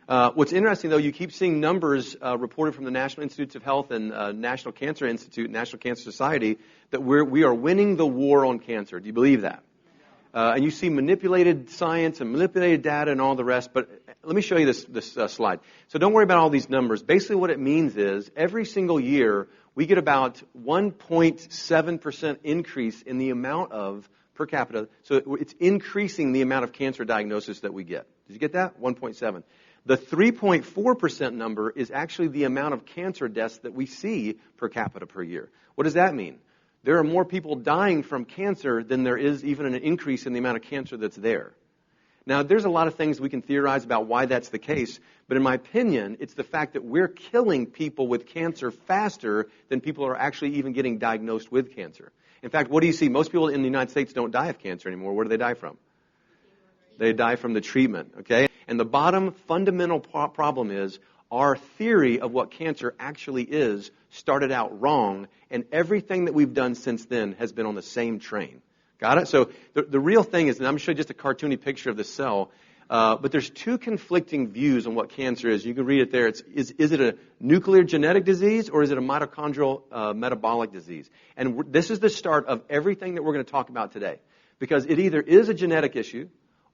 What's interesting, though, you keep seeing numbers reported from the National Institutes of Health and National Cancer Institute, National Cancer Society, that we are winning the war on cancer. Do you believe that? And you see manipulated science and manipulated data and all the rest. But let me show you this slide. So don't worry about all these numbers. Basically what it means is every single year we get about 1.7% increase in the amount of per capita. So it's increasing the amount of cancer diagnosis that we get. Did you get that? 1.7. The 3.4% number is actually the amount of cancer deaths that we see per capita per year. What does that mean? There are more people dying from cancer than there is even an increase in the amount of cancer that's there. Now, there's a lot of things we can theorize about why that's the case, but in my opinion, it's the fact that we're killing people with cancer faster than people are actually even getting diagnosed with cancer. In fact, what do you see? Most people in the United States don't die of cancer anymore. Where do they die from? They die from the treatment, okay? And the bottom fundamental problem is our theory of what cancer actually is started out wrong, and everything that we've done since then has been on the same train. Got it? So the real thing is, and I'm going to show you just a cartoony picture of the cell, but there's two conflicting views on what cancer is. You can read it there. Is it a nuclear genetic disease or is it a mitochondrial metabolic disease? And this is the start of everything that we're going to talk about today, because it either is a genetic issue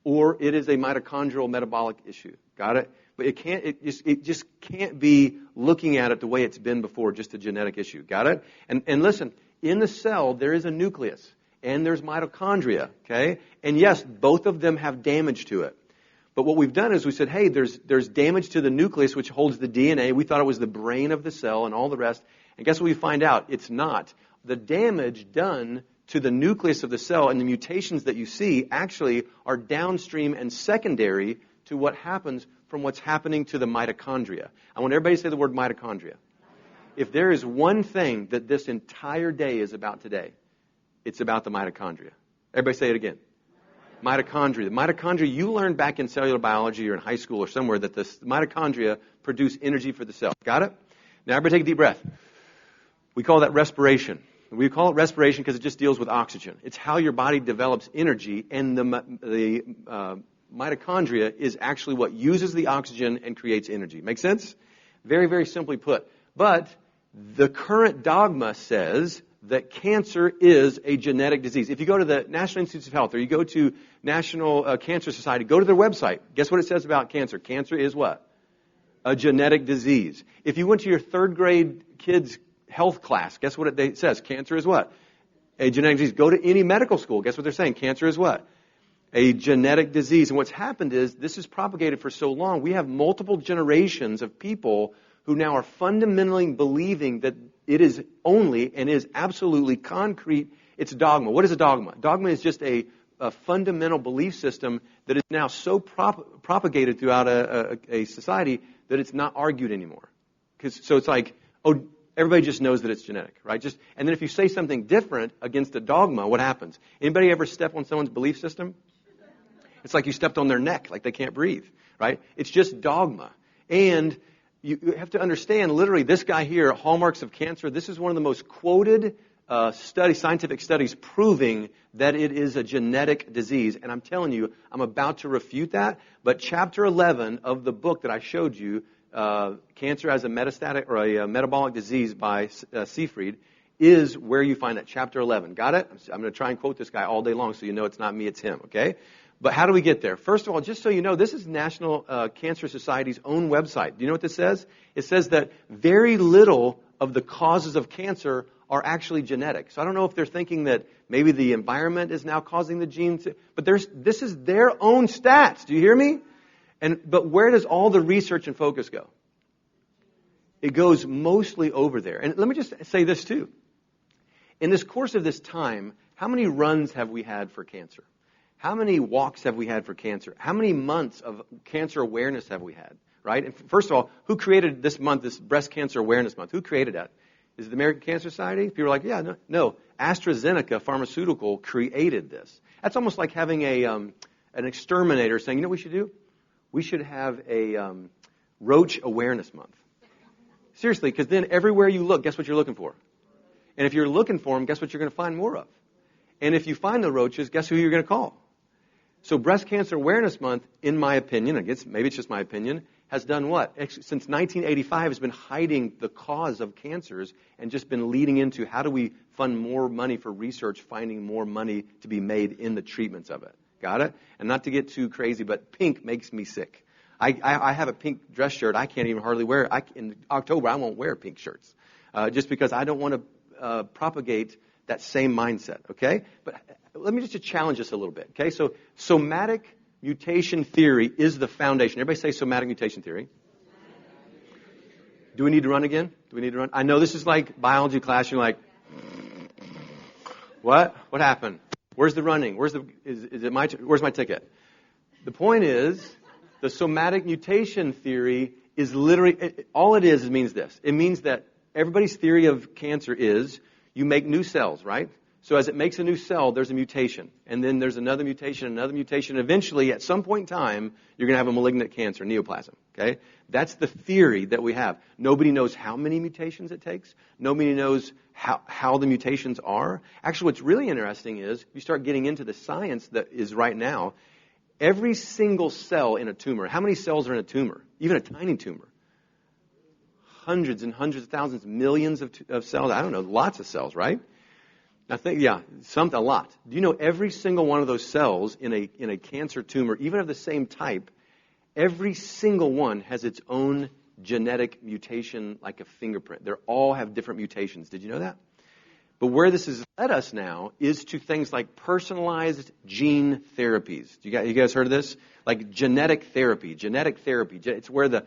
or it is a mitochondrial metabolic issue. Got it? But it just can't be looking at it the way it's been before, just a genetic issue. Got it? And listen, in the cell, there is a nucleus, and there's mitochondria, okay? And yes, both of them have damage to it. But what we've done is we said, hey, there's damage to the nucleus, which holds the DNA. We thought it was the brain of the cell and all the rest. And guess what we find out? It's not. The damage done to the nucleus of the cell and the mutations that you see actually are downstream and secondary to what happens from what's happening to the mitochondria. I want everybody to say the word mitochondria. If there is one thing that this entire day is about today, it's about the mitochondria. Everybody say it again. Mitochondria. The mitochondria, you learned back in cellular biology or in high school or somewhere that the mitochondria produce energy for the cell. Got it? Now everybody take a deep breath. We call that respiration. We call it respiration because it just deals with oxygen. It's how your body develops energy, and the mitochondria is actually what uses the oxygen and creates energy. Make sense? Very, very simply put. But the current dogma says that cancer is a genetic disease. If you go to the National Institutes of Health or you go to National Cancer Society, go to their website. Guess what it says about cancer? Cancer is what? A genetic disease. If you went to your third grade kids' health class, guess what it says? Cancer is what? A genetic disease. Go to any medical school. Guess what they're saying? Cancer is what? A genetic disease. And what's happened is this is propagated for so long. We have multiple generations of people who now are fundamentally believing that it is only and is absolutely concrete. It's dogma. What is a dogma? Dogma is just a fundamental belief system that is now so propagated throughout a society that it's not argued anymore. So it's like, oh, everybody just knows that it's genetic, right? And then if you say something different against a dogma, what happens? Anybody ever step on someone's belief system? It's like you stepped on their neck, like they can't breathe, right? It's just dogma. And you have to understand, literally, this guy here, Hallmarks of Cancer, this is one of the most quoted scientific studies proving that it is a genetic disease. And I'm telling you, I'm about to refute that. But chapter 11 of the book that I showed you, Cancer as a Metastatic or a Metabolic Disease by Seyfried, is where you find that. Chapter 11. Got it? I'm going to try and quote this guy all day long so you know it's not me, it's him, okay? But how do we get there? First of all, just so you know, this is National Cancer Society's own website. Do you know what this says? It says that very little of the causes of cancer are actually genetic. So I don't know if they're thinking that maybe the environment is now causing the genes. But this is their own stats. Do you hear me? But where does all the research and focus go? It goes mostly over there. And let me just say this too. In this course of this time, how many runs have we had for cancer? How many walks have we had for cancer? How many months of cancer awareness have we had? Right? And first of all, who created this month, this Breast Cancer Awareness Month? Who created that? Is it the American Cancer Society? People are like, yeah, no. AstraZeneca Pharmaceutical created this. That's almost like having an exterminator saying, you know what we should do? We should have a Roach Awareness Month. Seriously, because then everywhere you look, guess what you're looking for? And if you're looking for them, guess what you're going to find more of? And if you find the roaches, guess who you're going to call? So Breast Cancer Awareness Month, in my opinion, I guess maybe it's just my opinion, has done what? Since 1985 has been hiding the cause of cancers and just been leading into how do we fund more money for research, finding more money to be made in the treatments of it. Got it? And not to get too crazy, but pink makes me sick. I have a pink dress shirt. I can't even hardly wear it. In October, I won't wear pink shirts just because I don't want to propagate that same mindset, okay? But let me just challenge this a little bit, okay? So somatic mutation theory is the foundation. Everybody say somatic mutation theory. Do we need to run again? Do we need to run? I know this is like biology class. You're like, what? What happened? Where's the running? Where's my ticket? The point is, the somatic mutation theory is literally, all it is means this. It means that everybody's theory of cancer is you make new cells, right? So as it makes a new cell, there's a mutation. And then there's another mutation. Eventually, at some point in time, you're going to have a malignant cancer, neoplasm. Okay? That's the theory that we have. Nobody knows how many mutations it takes. Nobody knows how the mutations are. Actually, what's really interesting is you start getting into the science that is right now. Every single cell in a tumor, how many cells are in a tumor? Even a tiny tumor. Hundreds and hundreds of thousands, millions of cells. I don't know, lots of cells, right? I think, a lot. Do you know every single one of those cells in a cancer tumor, even of the same type, every single one has its own genetic mutation like a fingerprint. They all have different mutations. Did you know that? But where this has led us now is to things like personalized gene therapies. You guys heard of this? Like genetic therapy. It's where the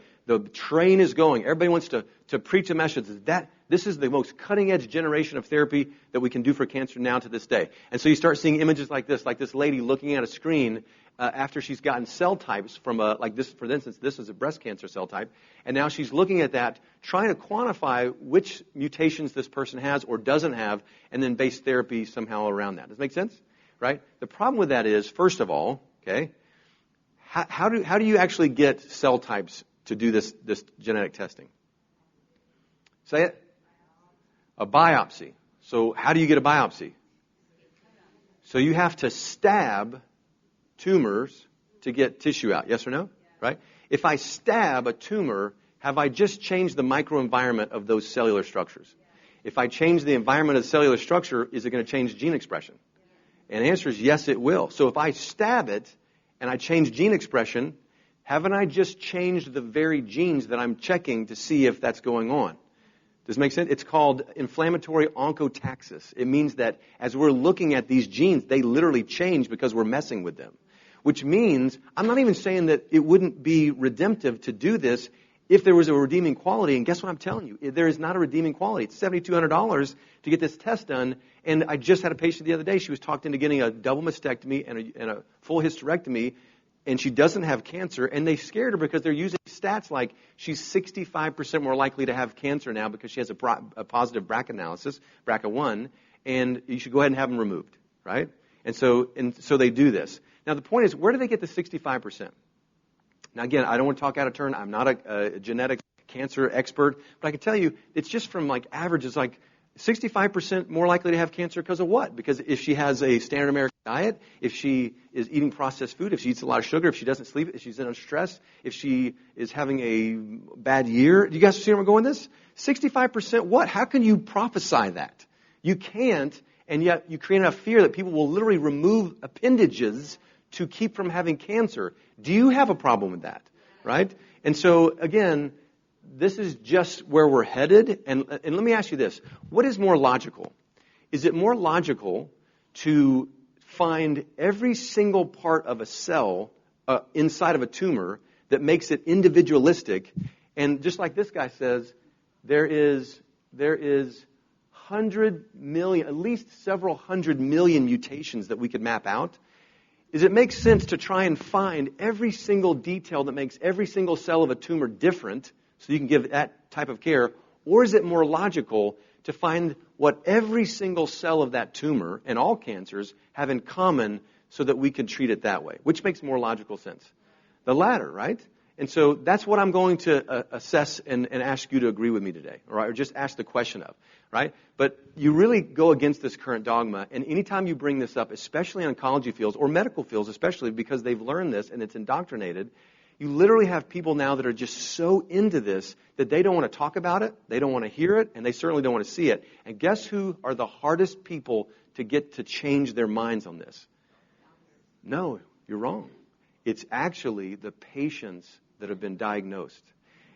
train is going. Everybody wants to preach a message that this is the most cutting-edge generation of therapy that we can do for cancer now to this day. And so you start seeing images like this lady looking at a screen after she's gotten cell types from like this, for instance, this is a breast cancer cell type, and now she's looking at that, trying to quantify which mutations this person has or doesn't have, and then base therapy somehow around that. Does that make sense? Right? The problem with that is, first of all, okay, how do you actually get cell types to do this genetic testing? Say it. A biopsy. So how do you get a biopsy? So you have to stab tumors to get tissue out. Yes or no? Right? If I stab a tumor, have I just changed the microenvironment of those cellular structures? If I change the environment of the cellular structure, is it going to change gene expression? And the answer is yes, it will. So if I stab it and I change gene expression, haven't I just changed the very genes that I'm checking to see if that's going on? Does it make sense? It's called inflammatory oncotaxis. It means that as we're looking at these genes, they literally change because we're messing with them. Which means, I'm not even saying that it wouldn't be redemptive to do this if there was a redeeming quality. And guess what I'm telling you? There is not a redeeming quality. It's $7,200 to get this test done. And I just had a patient the other day. She was talked into getting a double mastectomy and a full hysterectomy. And she doesn't have cancer, and they scared her because they're using stats like she's 65% more likely to have cancer now because she has a positive BRCA analysis, BRCA1, and you should go ahead and have them removed, right? And so they do this. Now the point is, where do they get the 65%? Now again, I don't want to talk out of turn. I'm not a genetic cancer expert, but I can tell you it's just from like averages like 65% more likely to have cancer because of what? Because if she has a standard American diet, if she is eating processed food, if she eats a lot of sugar, if she doesn't sleep, if she's under stress, if she is having a bad year. Do you guys see where I'm going with this? 65% what? How can you prophesy that? You can't, and yet you create enough fear that people will literally remove appendages to keep from having cancer. Do you have a problem with that? Right? And so, again, this is just where we're headed. And let me ask you this. What is more logical? Is it more logical to find every single part of a cell inside of a tumor that makes it individualistic? And just like this guy says, there is 100 million, at least several 100 million mutations that we could map out. Does it make sense to try and find every single detail that makes every single cell of a tumor different so you can give that type of care? Or is it more logical to find what every single cell of that tumor and all cancers have in common so that we can treat it that way? Which makes more logical sense? The latter, right? And so that's what I'm going to assess and ask you to agree with me today, all right? Or just ask the question of, right? But you really go against this current dogma, and anytime you bring this up, especially in oncology fields or medical fields especially because they've learned this and it's indoctrinated, You literally have people now that are just so into this that they don't want to talk about it, they don't want to hear it, and they certainly don't want to see it. And guess who are the hardest people to get to change their minds on this? No, you're wrong. It's actually the patients that have been diagnosed.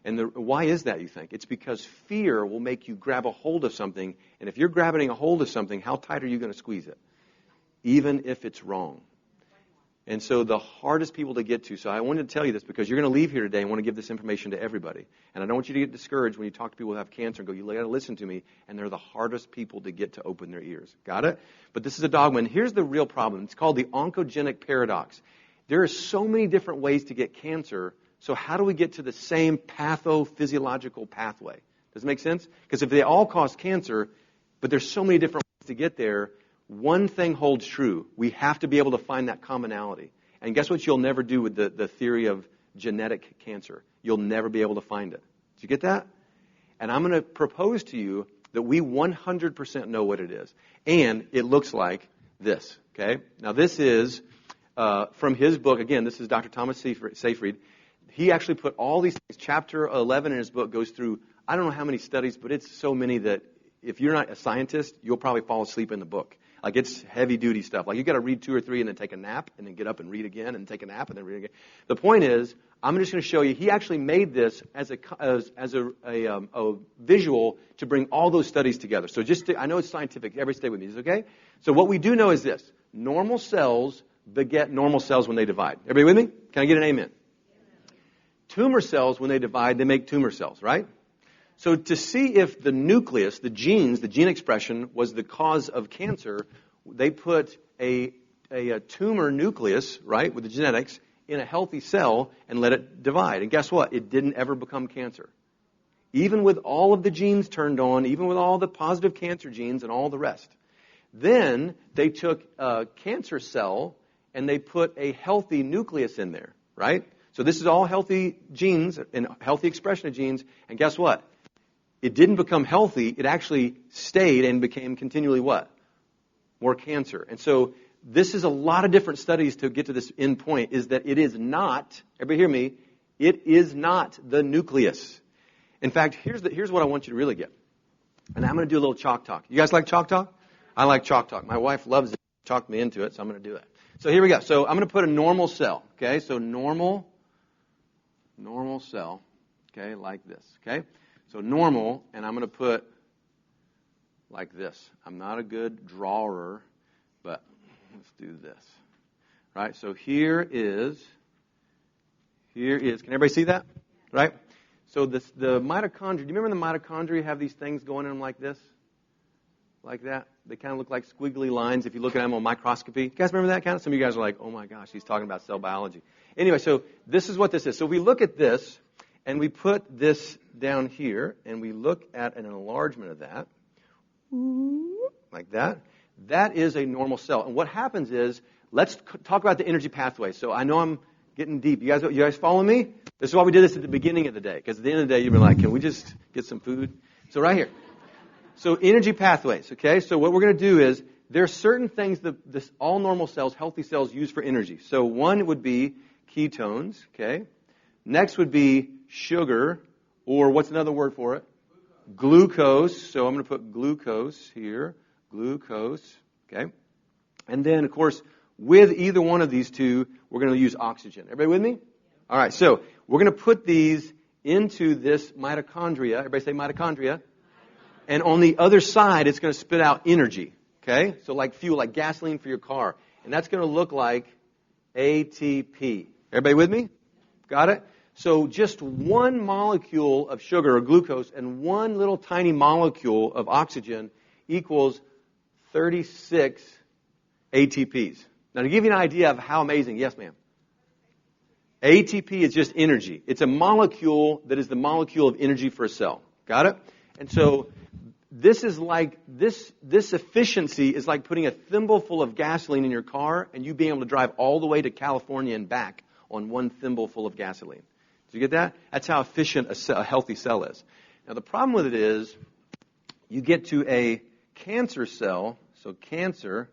And why is that, you think? It's because fear will make you grab a hold of something, and if you're grabbing a hold of something, how tight are you going to squeeze it? Even if it's wrong. And so the hardest people to get to, so I wanted to tell you this because you're going to leave here today and want to give this information to everybody. And I don't want you to get discouraged when you talk to people who have cancer and go, you got to listen to me, and they're the hardest people to get to open their ears. Got it? But this is a dogma, and here's the real problem. It's called the oncogenic paradox. There are so many different ways to get cancer, so how do we get to the same pathophysiological pathway? Does it make sense? Because if they all cause cancer, but there's so many different ways to get there, one thing holds true. We have to be able to find that commonality. And guess what you'll never do with the theory of genetic cancer? You'll never be able to find it. Did you get that? And I'm going to propose to you that we 100% know what it is. And it looks like this. Okay? Now this is from his book. Again, this is Dr. Thomas C Seyfried. He actually put all these things. Chapter 11 in his book goes through, I don't know how many studies, but it's so many that if you're not a scientist, you'll probably fall asleep in the book. Like, it's heavy-duty stuff. Like, you got to read 2 or 3 and then take a nap and then get up and read again and take a nap and then read again. The point is, I'm just going to show you, he actually made this as a visual to bring all those studies together. So I know it's scientific. Everybody stay with me. Is it okay? So what we do know is this. Normal cells beget normal cells when they divide. Everybody with me? Can I get an amen? Tumor cells, when they divide, they make tumor cells, right? So to see if the nucleus, the genes, the gene expression was the cause of cancer, they put a tumor nucleus, right, with the genetics, in a healthy cell and let it divide. And guess what? It didn't ever become cancer. Even with all of the genes turned on, even with all the positive cancer genes and all the rest. Then they took a cancer cell and they put a healthy nucleus in there, right? So this is all healthy genes and healthy expression of genes. And guess what? It didn't become healthy. It actually stayed and became continually what? More cancer. And so this is a lot of different studies to get to this end point, is that it is not, everybody hear me, it is not the nucleus. In fact, here's what I want you to really get. And I'm going to do a little chalk talk. You guys like chalk talk? I like chalk talk. My wife loves it. She talked me into it, so I'm going to do it. So here we go. So I'm going to put a normal cell. Okay, so normal cell. Okay, like this. Okay. So normal, and I'm going to put like this. I'm not a good drawer, but let's do this. Right? So here is, can everybody see that? Right? So the mitochondria, do you remember the mitochondria have these things going in them like this? Like that? They kind of look like squiggly lines if you look at them on microscopy. You guys remember that kind of? Some of you guys are like, oh my gosh, he's talking about cell biology. Anyway, so this is what this is. So we look at this, and we put this down here, and we look at an enlargement of that, like that. That is a normal cell. And what happens is, let's talk about the energy pathway. So I know I'm getting deep. You guys follow me? This is why we did this at the beginning of the day, because at the end of the day, you've been like, can we just get some food? So right here. So energy pathways, okay? So what we're going to do is, there are certain things that all normal cells, healthy cells, use for energy. So one would be ketones, okay? Next would be sugar, or what's another word for it? Glucose. So I'm going to put glucose here. Glucose, okay? And then, of course, with either one of these two, we're going to use oxygen. Everybody with me? All right, so we're going to put these into this mitochondria. Everybody say mitochondria. And on the other side, it's going to spit out energy, okay? So like fuel, like gasoline for your car. And that's going to look like ATP. Everybody with me? Got it? So just one molecule of sugar or glucose and one little tiny molecule of oxygen equals 36 ATPs. Now to give you an idea of how amazing, yes ma'am. ATP is just energy. It's a molecule that is the molecule of energy for a cell. Got it? And so this is like, this efficiency is like putting a thimbleful of gasoline in your car and you being able to drive all the way to California and back on one thimbleful of gasoline. Did you get that? That's how efficient a healthy cell is. Now the problem with it is, you get to a cancer cell, so cancer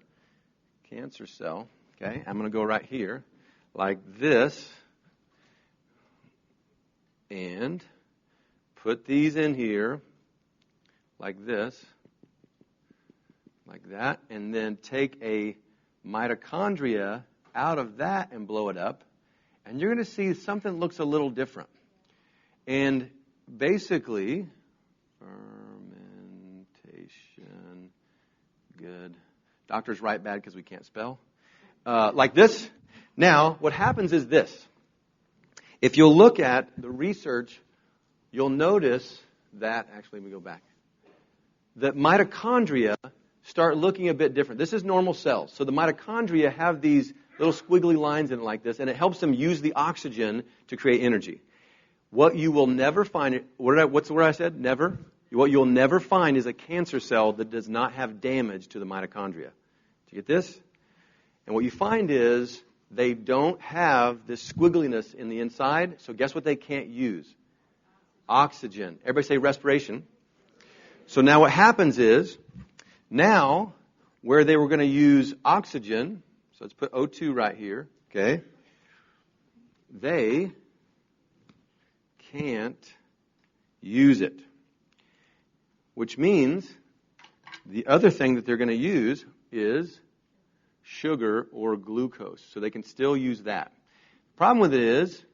cell, okay, I'm going to go right here, like this, and put these in here like this, like that, and then take a mitochondria out of that and blow it up, and you're going to see something looks a little different. And basically, fermentation, good. Doctors write bad because we can't spell. Like this. Now, what happens is this. If you'll look at the research, you'll notice that, actually, let me go back, that mitochondria start looking a bit different. This is normal cells. So the mitochondria have these little squiggly lines in it like this, and it helps them use the oxygen to create energy. What you will never find, what's the word I said? Never? What you'll never find is a cancer cell that does not have damage to the mitochondria. Do you get this? And what you find is they don't have this squiggliness in the inside, so guess what they can't use? Oxygen. Everybody say respiration. So now what happens is, now, where they were going to use oxygen, so let's put O2 right here, okay? They can't use it. Which means the other thing that they're going to use is sugar or glucose. So they can still use that. The problem with it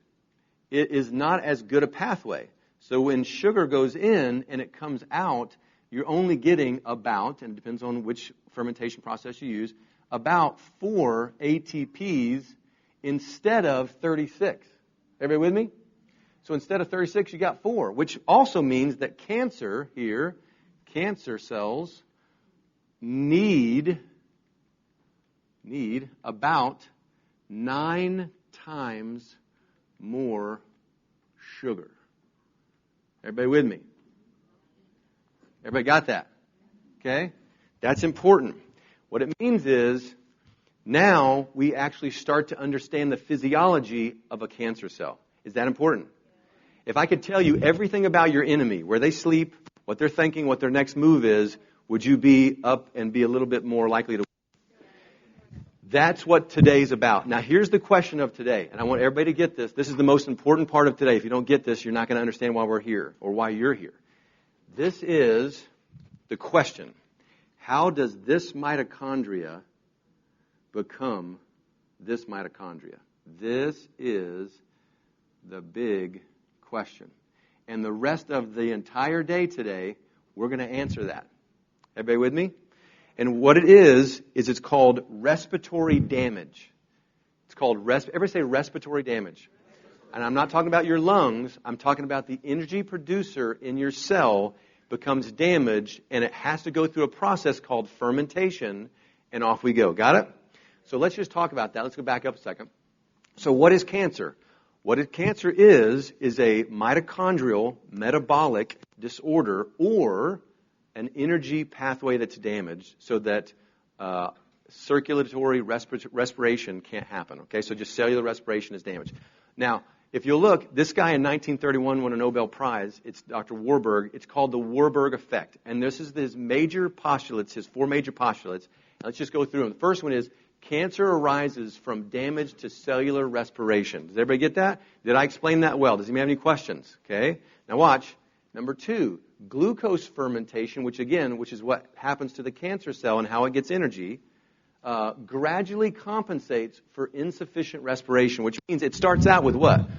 is not as good a pathway. So when sugar goes in and it comes out, you're only getting about, and it depends on which fermentation process you use, about 4 ATPs instead of 36. Everybody with me? So instead of 36, you got 4, which also means that cancer cells need about 9 times more sugar. Everybody with me? Everybody got that? Okay? That's important. What it means is now we actually start to understand the physiology of a cancer cell. Is that important? If I could tell you everything about your enemy, where they sleep, what they're thinking, what their next move is, would you be up and be a little bit more likely to win? That's what today's about. Now, here's the question of today, and I want everybody to get this. This is the most important part of today. If you don't get this, you're not going to understand why we're here or why you're here. This is the question. How does this mitochondria become this mitochondria? This is the big question. And the rest of the entire day today, we're going to answer that. Everybody with me? And what it is it's called respiratory damage. It's called, everybody say respiratory damage. And I'm not talking about your lungs. I'm talking about the energy producer in your cell becomes damaged, and it has to go through a process called fermentation, and off we go. Got it? So let's just talk about that. Let's go back up a second. So what is cancer? What cancer is a mitochondrial metabolic disorder or an energy pathway that's damaged so that circulatory respiration can't happen. Okay, so just cellular respiration is damaged. Now, if you look, this guy in 1931 won a Nobel Prize. It's Dr. Warburg. It's called the Warburg Effect. And this is his major postulates, his 4 major postulates. Now, let's just go through them. The first one is cancer arises from damage to cellular respiration. Does everybody get that? Did I explain that well? Does anybody have any questions? Okay. Now watch. Number 2, glucose fermentation, which is what happens to the cancer cell and how it gets energy, gradually compensates for insufficient respiration, which means it starts out with what?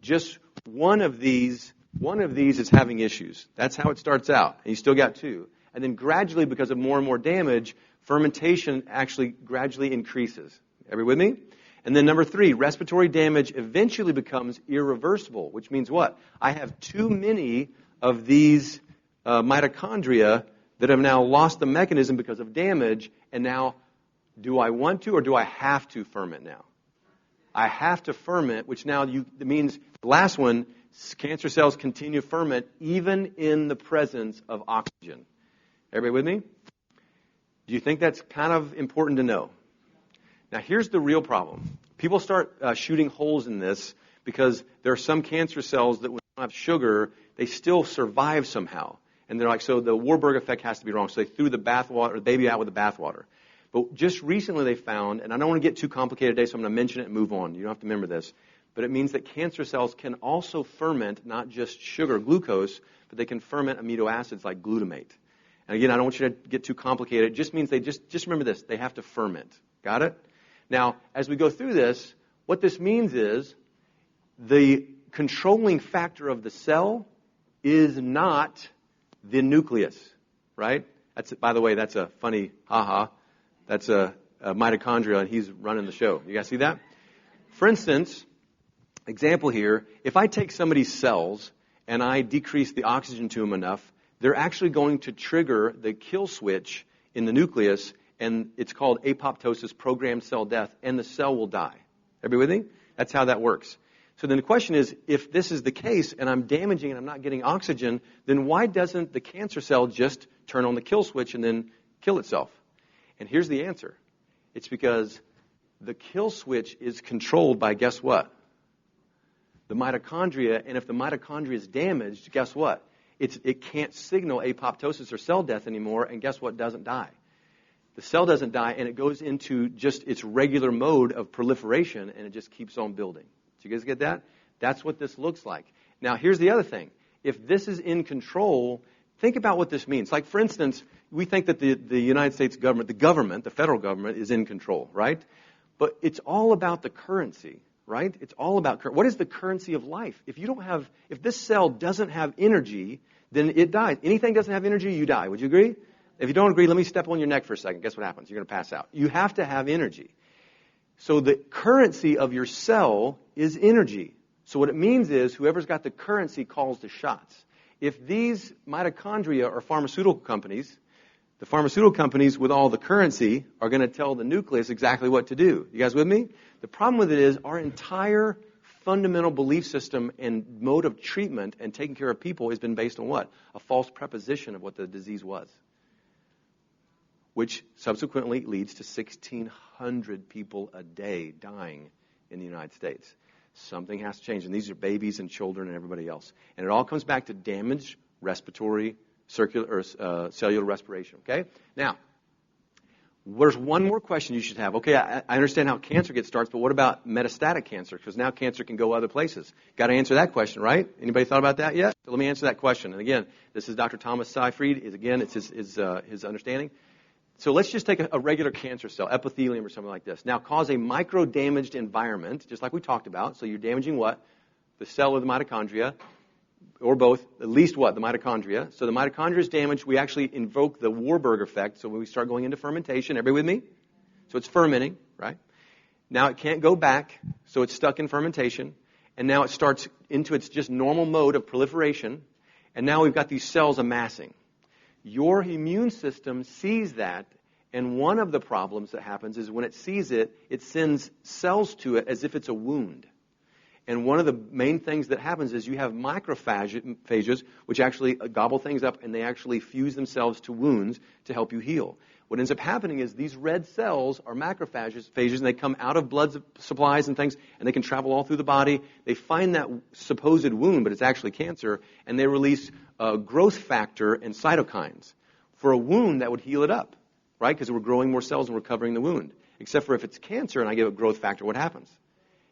Just one of these is having issues. That's how it starts out. And you still got 2. And then gradually, because of more and more damage, fermentation actually gradually increases. Everybody with me? And then number 3, respiratory damage eventually becomes irreversible, which means what? I have too many of these mitochondria that have now lost the mechanism because of damage, and now do I want to or do I have to ferment now? I have to ferment, which now it means the last one, cancer cells continue to ferment even in the presence of oxygen. Everybody with me? Do you think that's kind of important to know? Now, here's the real problem. People start shooting holes in this because there are some cancer cells that when they don't have sugar, they still survive somehow. And they're like, so the Warburg effect has to be wrong. So they threw the baby out with the bathwater. But just recently they found, and I don't want to get too complicated today, so I'm going to mention it and move on. You don't have to remember this. but it means that cancer cells can also ferment not just sugar, glucose, but they can ferment amino acids like glutamate. And again, I don't want you to get too complicated. It just means they just remember this. They have to ferment. Got it? Now, as we go through this, what this means is the controlling factor of the cell is not the nucleus, right? By the way, that's a funny ha-ha. That's a mitochondria, and he's running the show. You guys see that? For instance, example here, if I take somebody's cells and I decrease the oxygen to them enough, they're actually going to trigger the kill switch in the nucleus, and it's called apoptosis, programmed cell death, and the cell will die. Everybody with me? That's how that works. So then the question is, if this is the case and I'm damaging and I'm not getting oxygen, then why doesn't the cancer cell just turn on the kill switch and then kill itself? And here's the answer. It's because the kill switch is controlled by, guess what? The mitochondria, and if the mitochondria is damaged, guess what? It can't signal apoptosis or cell death anymore, and guess what doesn't die? The cell doesn't die, and it goes into just its regular mode of proliferation, and it just keeps on building. Did you guys get that? That's what this looks like. Now, here's the other thing. If this is in control, think about what this means. Like, for instance, we think that the United States government, the federal government, is in control, right? But it's all about the currency, right? It's all about what is the currency of life? If this cell doesn't have energy, then it dies. Anything doesn't have energy, you die. Would you agree? If you don't agree, let me step on your neck for a second. Guess what happens? You're going to pass out. You have to have energy. So the currency of your cell is energy. So what it means is whoever's got the currency calls the shots. If these mitochondria are pharmaceutical companies, the pharmaceutical companies with all the currency are going to tell the nucleus exactly what to do. You guys with me? The problem with it is our entire fundamental belief system and mode of treatment and taking care of people has been based on what? A false preposition of what the disease was, which subsequently leads to 1,600 people a day dying in the United States. Something has to change, and these are babies and children and everybody else. And it all comes back to damaged respiratory, cellular respiration, okay? Now, there's one more question you should have. Okay, I understand how cancer gets started, but what about metastatic cancer? Because now cancer can go other places. Got to answer that question, right? Anybody thought about that yet? So let me answer that question. And again, this is Dr. Thomas C Seyfried. It's his understanding. So let's just take a regular cancer cell, epithelium or something like this. Now cause a micro-damaged environment, just like we talked about. So you're damaging what? The cell or the mitochondria, or both, at least what? The mitochondria. So the mitochondria is damaged. We actually invoke the Warburg Effect. So when we start going into fermentation, everybody with me? So it's fermenting, right? Now it can't go back, so it's stuck in fermentation. And now it starts into its just normal mode of proliferation. And now we've got these cells amassing. Your immune system sees that, and one of the problems that happens is when it sees it, it sends cells to it as if it's a wound. And one of the main things that happens is you have macrophages, which actually gobble things up, and they actually fuse themselves to wounds to help you heal. What ends up happening is these red cells are macrophages, and they come out of blood supplies and things, and they can travel all through the body. They find that supposed wound, but it's actually cancer, and they release growth factor and cytokines. For a wound, that would heal it up, right? Because we're growing more cells and we're covering the wound. Except for if it's cancer and I give a growth factor, what happens?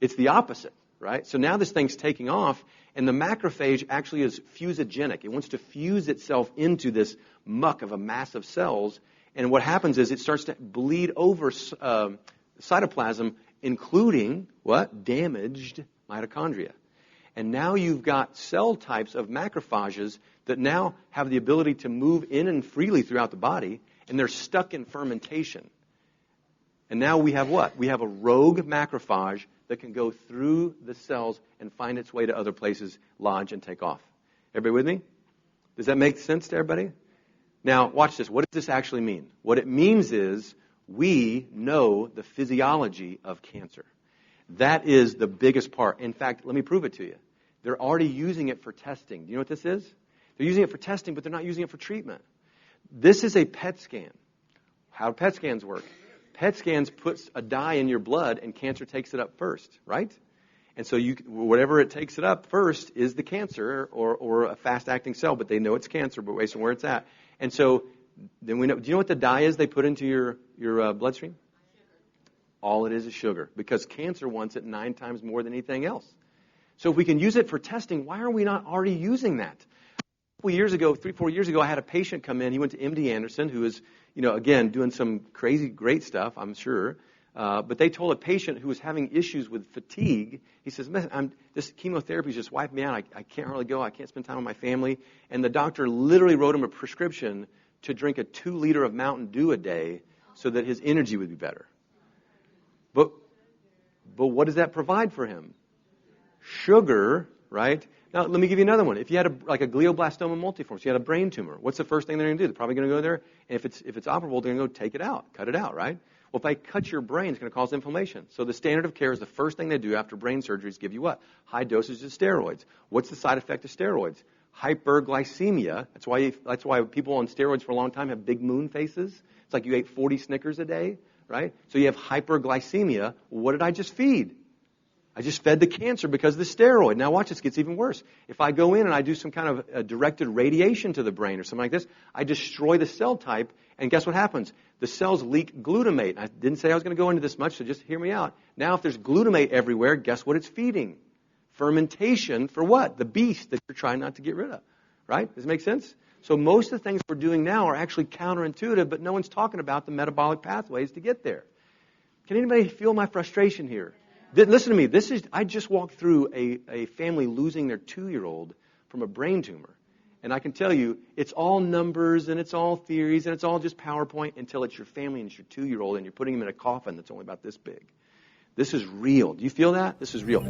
It's the opposite, right? So now this thing's taking off, and the macrophage actually is fusogenic. It wants to fuse itself into this muck of a mass of cells. And what happens is it starts to bleed over cytoplasm, including what? Damaged mitochondria. And now you've got cell types of macrophages that now have the ability to move in and freely throughout the body, and they're stuck in fermentation. And now we have what? We have a rogue macrophage that can go through the cells and find its way to other places, lodge, and take off. Everybody with me? Does that make sense to everybody? Now, watch this. What does this actually mean? What it means is we know the physiology of cancer. That is the biggest part. In fact, let me prove it to you. They're already using it for testing. Do you know what this is? They're using it for testing, but they're not using it for treatment. This is a PET scan. How do PET scans work? PET scans puts a dye in your blood, and cancer takes it up first, right? And so whatever it takes it up first is the cancer or a fast-acting cell, but they know it's cancer, but based on where it's at. And so then we know. Do you know what the dye is they put into your bloodstream? All it is sugar, because cancer wants it 9 times more than anything else. So if we can use it for testing, why are we not already using that? A couple years ago, 3-4 years ago, I had a patient come in. He went to MD Anderson, who is, again, doing some crazy, great stuff, I'm sure. But they told a patient who was having issues with fatigue, he says, "Man, this chemotherapy is just wiping me out. I can't hardly go. I can't spend time with my family." And the doctor literally wrote him a prescription to drink a 2 liter of Mountain Dew a day so that his energy would be better. But what does that provide for him? Sugar, right? Now, let me give you another one. If you had a glioblastoma multiforme, so you had a brain tumor, what's the first thing they're going to do? They're probably going to go there, and if it's operable, they're going to go take it out, cut it out, right? Well, if I cut your brain, it's going to cause inflammation. So the standard of care is the first thing they do after brain surgery is give you what? High dosages of steroids. What's the side effect of steroids? Hyperglycemia. That's why people on steroids for a long time have big moon faces. It's like you ate 40 Snickers a day, right? So you have hyperglycemia. What did I just feed? I just fed the cancer because of the steroid. Now watch, this gets even worse. If I go in and I do some kind of directed radiation to the brain or something like this, I destroy the cell type, and guess what happens? The cells leak glutamate. I didn't say I was going to go into this much, so just hear me out. Now if there's glutamate everywhere, guess what it's feeding? Fermentation for what? The beast that you're trying not to get rid of, right? Does it make sense? So most of the things we're doing now are actually counterintuitive, but no one's talking about the metabolic pathways to get there. Can anybody feel my frustration here? Listen to me. I just walked through a family losing their 2-year-old from a brain tumor. And I can tell you, it's all numbers and it's all theories and it's all just PowerPoint until it's your family and it's your 2-year-old and you're putting him in a coffin that's only about this big. This is real. Do you feel that? This is real.